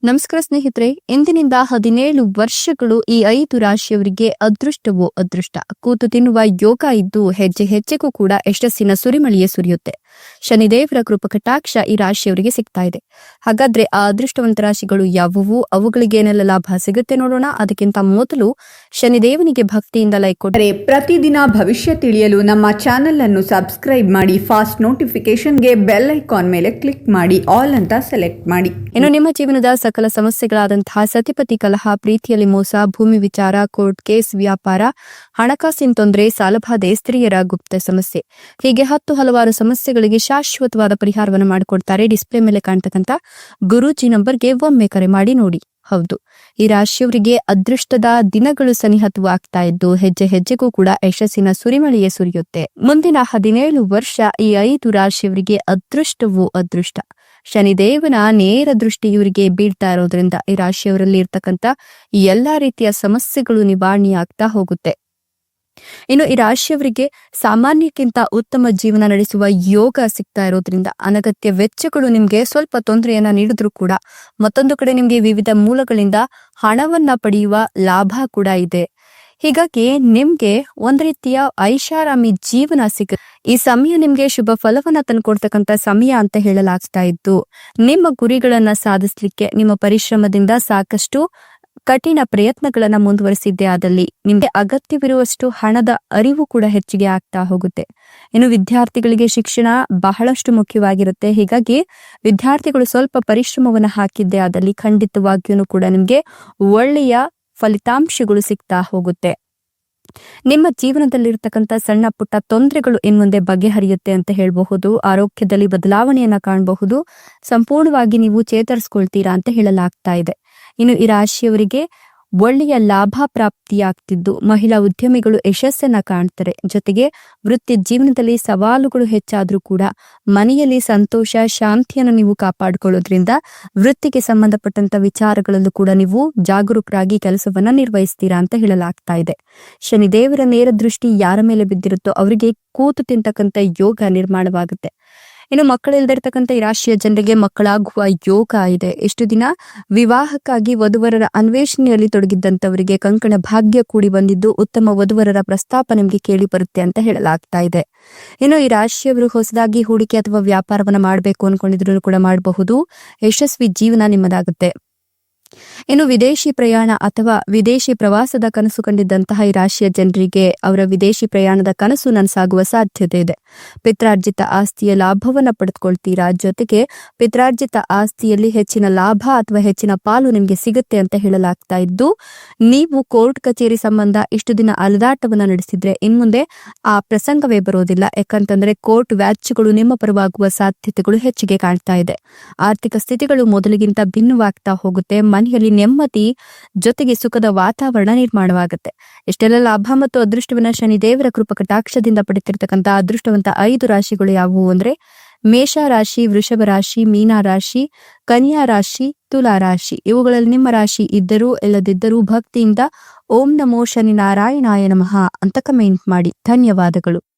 ನಮಸ್ಕಾರ ಸ್ನೇಹಿತರೆ, ಇಂದಿನಿಂದ 17 ವರ್ಷಗಳು ಈ 5 ರಾಶಿಯವರಿಗೆ ಅದೃಷ್ಟವೋ ಅದೃಷ್ಟ. ಕೂತು ತಿನ್ನುವ ಯೋಗ ಇದ್ದು ಹೆಜ್ಜೆ ಹೆಜ್ಜೆಗೂ ಕೂಡ ಯಶಸ್ಸಿನ ಸುರಿಮಳೆಯೇ ಸುರಿಯುತ್ತೆ. ಶನಿದೇವರ ಕೃಪಕಟಾಕ್ಷ ಈ ರಾಶಿಯವರಿಗೆ ಸಿಗ್ತಾ ಇದೆ. ಹಾಗಾದ್ರೆ ಆ ಅದೃಷ್ಟವಂತ ರಾಶಿಗಳು ಯಾವುವು, ಅವುಗಳಿಗೆ ಏನೆಲ್ಲ ಲಾಭ ಸಿಗುತ್ತೆ ನೋಡೋಣ. ಅದಕ್ಕಿಂತ ಮೊದಲು ಶನಿದೇವನಿಗೆ ಭಕ್ತಿಯಿಂದ ಲೈಕ್ ಕೊಟ್ಟರೆ ಪ್ರತಿದಿನ ಭವಿಷ್ಯ ತಿಳಿಯಲು ನಮ್ಮ ಚಾನೆಲ್ ಅನ್ನು ಸಬ್ಸ್ಕ್ರೈಬ್ ಮಾಡಿ. ಫಾಸ್ಟ್ ನೋಟಿಫಿಕೇಶನ್ಗೆ ಬೆಲ್ ಐಕಾನ್ ಮೇಲೆ ಕ್ಲಿಕ್ ಮಾಡಿ, ಆಲ್ ಅಂತ ಸೆಲೆಕ್ಟ್ ಮಾಡಿ. ಇನ್ನು ನಿಮ್ಮ ಜೀವನದ ಸಕಲ ಸಮಸ್ಯೆಗಳಾದಂತಹ ಸತಿಪತಿ ಕಲಹ, ಪ್ರೀತಿಯಲ್ಲಿ ಮೋಸ, ಭೂಮಿ ವಿಚಾರ, ಕೋರ್ಟ್ ಕೇಸ್, ವ್ಯಾಪಾರ, ಹಣಕಾಸಿನ ತೊಂದರೆ, ಸಾಲಬಾಧೆ, ಸ್ತ್ರೀಯರ ಗುಪ್ತ ಸಮಸ್ಯೆ, ಹೀಗೆ 10 ಹಲವಾರು ಸಮಸ್ಯೆಗಳಿಗೆ ಶಾಶ್ವತವಾದ ಪರಿಹಾರವನ್ನು ಮಾಡಿಕೊಡ್ತಾರೆ. ಡಿಸ್ಪ್ಲೇ ಮೇಲೆ ಕಾಣ್ತಕ್ಕಂಥ ಗುರೂಜಿ ನಂಬರ್ಗೆ ಒಮ್ಮೆ ಕರೆ ಮಾಡಿ ನೋಡಿ. ಹೌದು, ಈ ರಾಶಿಯವರಿಗೆ ಅದೃಷ್ಟದ ದಿನಗಳು ಸನಿಹತವಾಗ್ತಾ ಇದ್ದು ಹೆಜ್ಜೆ ಹೆಜ್ಜೆಗೂ ಕೂಡ ಯಶಸ್ಸಿನ ಸುರಿಮಳೆಯೇ ಸುರಿಯುತ್ತೆ. ಮುಂದಿನ 17 ವರ್ಷ ಈ 5 ರಾಶಿಯವರಿಗೆ ಅದೃಷ್ಟವೂ ಅದೃಷ್ಟ. ಶನಿದೇವನ ನೇರ ದೃಷ್ಟಿ ಇವರಿಗೆ ಬೀಳ್ತಾ ಇರೋದ್ರಿಂದ ಈ ರಾಶಿಯವರಲ್ಲಿ ಇರ್ತಕ್ಕಂಥ ಎಲ್ಲಾ ರೀತಿಯ ಸಮಸ್ಯೆಗಳು ನಿವಾರಣೆಯಾಗ್ತಾ ಹೋಗುತ್ತೆ. ಇನ್ನು ಈ ರಾಶಿಯವರಿಗೆ ಸಾಮಾನ್ಯಕ್ಕಿಂತ ಉತ್ತಮ ಜೀವನ ನಡೆಸುವ ಯೋಗ ಸಿಗ್ತಾ ಇರೋದ್ರಿಂದ ಅನಗತ್ಯ ವೆಚ್ಚಗಳು ನಿಮ್ಗೆ ಸ್ವಲ್ಪ ತೊಂದರೆಯನ್ನ ನೀಡಿದ್ರು ಕೂಡ ಮತ್ತೊಂದು ಕಡೆ ನಿಮ್ಗೆ ವಿವಿಧ ಮೂಲಗಳಿಂದ ಹಣವನ್ನ ಪಡೆಯುವ ಲಾಭ ಕೂಡ ಇದೆ. ಹೀಗಾಗಿ ನಿಮ್ಗೆ ಒಂದ್ ರೀತಿಯ ಐಷಾರಾಮಿ ಜೀವನ ಸಿಗುತ್ತೆ. ಈ ಸಮಯ ನಿಮ್ಗೆ ಶುಭ ಫಲವನ್ನ ತಂದ್ಕೊಡ್ತಕ್ಕಂಥ ಸಮಯ ಅಂತ ಹೇಳಲಾಗ್ತಾ ಇದ್ದು, ನಿಮ್ಮ ಗುರಿಗಳನ್ನ ಸಾಧಿಸ್ಲಿಕ್ಕೆ ನಿಮ್ಮ ಪರಿಶ್ರಮದಿಂದ ಸಾಕಷ್ಟು ಕಠಿಣ ಪ್ರಯತ್ನಗಳನ್ನ ಮುಂದುವರಿಸಿದ್ದೇ ಆದಲ್ಲಿ ನಿಮ್ಗೆ ಅಗತ್ಯವಿರುವಷ್ಟು ಹಣದ ಅರಿವು ಕೂಡ ಹೆಚ್ಚಿಗೆ ಆಗ್ತಾ ಹೋಗುತ್ತೆ. ಇನ್ನು ವಿದ್ಯಾರ್ಥಿಗಳಿಗೆ ಶಿಕ್ಷಣ ಬಹಳಷ್ಟು ಮುಖ್ಯವಾಗಿರುತ್ತೆ. ಹೀಗಾಗಿ ವಿದ್ಯಾರ್ಥಿಗಳು ಸ್ವಲ್ಪ ಪರಿಶ್ರಮವನ್ನ ಹಾಕಿದ್ದೇ ಆದಲ್ಲಿ ಖಂಡಿತವಾಗಿಯೂ ಕೂಡ ನಿಮ್ಗೆ ಒಳ್ಳೆಯ ಫಲಿತಾಂಶಗಳು ಸಿಗ್ತಾ ಹೋಗುತ್ತೆ. ನಿಮ್ಮ ಜೀವನದಲ್ಲಿರ್ತಕ್ಕಂಥ ಸಣ್ಣ ಪುಟ್ಟ ತೊಂದರೆಗಳು ಇನ್ಮುಂದೆ ಬಗೆಹರಿಯುತ್ತೆ ಅಂತ ಹೇಳಬಹುದು. ಆರೋಗ್ಯದಲ್ಲಿ ಬದಲಾವಣೆಯನ್ನ ಕಾಣಬಹುದು. ಸಂಪೂರ್ಣವಾಗಿ ನೀವು ಚೇತರಿಸ್ಕೊಳ್ತೀರಾ ಅಂತ ಹೇಳಲಾಗ್ತಾ ಇದೆ. ಇನ್ನು ಈ ರಾಶಿಯವರಿಗೆ ಒಳ್ಳೆಯ ಲಾಭ ಪ್ರಾಪ್ತಿಯಾಗ್ತಿದ್ದು ಮಹಿಳಾ ಉದ್ಯಮಿಗಳು ಯಶಸ್ಸನ್ನ ಕಾಣ್ತಾರೆ. ಜೊತೆಗೆ ವೃತ್ತಿ ಜೀವನದಲ್ಲಿ ಸವಾಲುಗಳು ಹೆಚ್ಚಾದ್ರೂ ಕೂಡ ಮನೆಯಲ್ಲಿ ಸಂತೋಷ, ಶಾಂತಿಯನ್ನು ನೀವು ಕಾಪಾಡಿಕೊಳ್ಳೋದ್ರಿಂದ ವೃತ್ತಿಗೆ ಸಂಬಂಧಪಟ್ಟಂತ ವಿಚಾರಗಳಲ್ಲೂ ಕೂಡ ನೀವು ಜಾಗರೂಕರಾಗಿ ಕೆಲಸವನ್ನ ನಿರ್ವಹಿಸ್ತೀರಾ ಅಂತ ಹೇಳಲಾಗ್ತಾ ಇದೆ. ಶನಿದೇವರ ನೇರ ದೃಷ್ಟಿ ಯಾರ ಮೇಲೆ ಬಿದ್ದಿರುತ್ತೋ ಅವರಿಗೆ ಕೂತು ತಿಂತಕ್ಕಂಥ ಯೋಗ ನಿರ್ಮಾಣವಾಗುತ್ತೆ. ಇನ್ನು ಮಕ್ಕಳಿಲ್ದಿರ್ತಕ್ಕಂಥ ಈ ರಾಶಿಯ ಜನರಿಗೆ ಮಕ್ಕಳಾಗುವ ಯೋಗ ಇದೆ. ಎಷ್ಟು ದಿನ ವಿವಾಹಕ್ಕಾಗಿ ವಧುವರರ ಅನ್ವೇಷಣೆಯಲ್ಲಿ ತೊಡಗಿದ್ದಂಥವರಿಗೆ ಕಂಕಣ ಭಾಗ್ಯ ಕೂಡಿ ಬಂದಿದ್ದು ಉತ್ತಮ ವಧುವರರ ಪ್ರಸ್ತಾಪ ನಿಮಗೆ ಕೇಳಿ ಬರುತ್ತೆ ಅಂತ ಹೇಳಲಾಗ್ತಾ ಇದೆ. ಇನ್ನು ಈ ರಾಶಿಯವರು ಹೊಸದಾಗಿ ಹೂಡಿಕೆ ಅಥವಾ ವ್ಯಾಪಾರವನ್ನ ಮಾಡಬೇಕು ಅನ್ಕೊಂಡಿದ್ರು ಕೂಡ ಮಾಡಬಹುದು. ಯಶಸ್ವಿ ಜೀವನ ನಿಮ್ಮದಾಗುತ್ತೆ. ಇನ್ನು ವಿದೇಶಿ ಪ್ರಯಾಣ ಅಥವಾ ವಿದೇಶಿ ಪ್ರವಾಸದ ಕನಸು ಕಂಡಿದ್ದಂತಹ ಈ ರಾಶಿಯ ಜನರಿಗೆ ಅವರ ವಿದೇಶಿ ಪ್ರಯಾಣದ ಕನಸು ನನಸಾಗುವ ಸಾಧ್ಯತೆ ಇದೆ. ಪಿತ್ರಾರ್ಜಿತ ಆಸ್ತಿಯ ಲಾಭವನ್ನ ಪಡೆದುಕೊಳ್ತೀರಾ. ಜೊತೆಗೆ ಪಿತ್ರಾರ್ಜಿತ ಆಸ್ತಿಯಲ್ಲಿ ಹೆಚ್ಚಿನ ಲಾಭ ಅಥವಾ ಹೆಚ್ಚಿನ ಪಾಲು ನಿಮ್ಗೆ ಸಿಗುತ್ತೆ ಅಂತ ಹೇಳಲಾಗ್ತಾ ಇದ್ದು, ನೀವು ಕೋರ್ಟ್ ಕಚೇರಿ ಸಂಬಂಧ ಇಷ್ಟು ದಿನ ಅಲದಾಟವನ್ನ ನಡೆಸಿದ್ರೆ ಇನ್ಮುಂದೆ ಆ ಪ್ರಸಂಗವೇ ಬರೋದಿಲ್ಲ. ಯಾಕಂತಂದ್ರೆ ಕೋರ್ಟ್ ವ್ಯಾಜ್ಯಗಳು ನಿಮ್ಮ ಪರವಾಗುವ ಸಾಧ್ಯತೆಗಳು ಹೆಚ್ಚಿಗೆ ಕಾಣ್ತಾ ಇದೆ. ಆರ್ಥಿಕ ಸ್ಥಿತಿಗಳು ಮೊದಲಿಗಿಂತ ಭಿನ್ನವಾಗ್ತಾ ಹೋಗುತ್ತೆ. ಮನೆಯಲ್ಲಿ ನೆಮ್ಮದಿ ಜೊತೆಗೆ ಸುಖದ ವಾತಾವರಣ ನಿರ್ಮಾಣವಾಗುತ್ತೆ. ಇಷ್ಟೆಲ್ಲ ಲಾಭ ಮತ್ತು ಅದೃಷ್ಟವನ್ನ ಶನಿದೇವರ ಕೃಪಕಟಾಕ್ಷದಿಂದ ಪಡೆತಿರ್ತಕ್ಕಂಥ ಅದೃಷ್ಟವಂತ 5 ರಾಶಿಗಳು ಯಾವುವು ಅಂದ್ರೆ ಮೇಷ ರಾಶಿ, ವೃಷಭ ರಾಶಿ, ಮೀನ ರಾಶಿ, ಕನ್ಯಾ ರಾಶಿ, ತುಲಾ ರಾಶಿ. ಇವುಗಳಲ್ಲಿ ನಿಮ್ಮ ರಾಶಿ ಇದ್ದರೂ ಇಲ್ಲದಿದ್ದರೂ ಭಕ್ತಿಯಿಂದ ಓಂ ನಮೋ ಶನಿ ನಾರಾಯಣಾಯ ನಮಃ ಅಂತ ಕಮೆಂಟ್ ಮಾಡಿ. ಧನ್ಯವಾದಗಳು.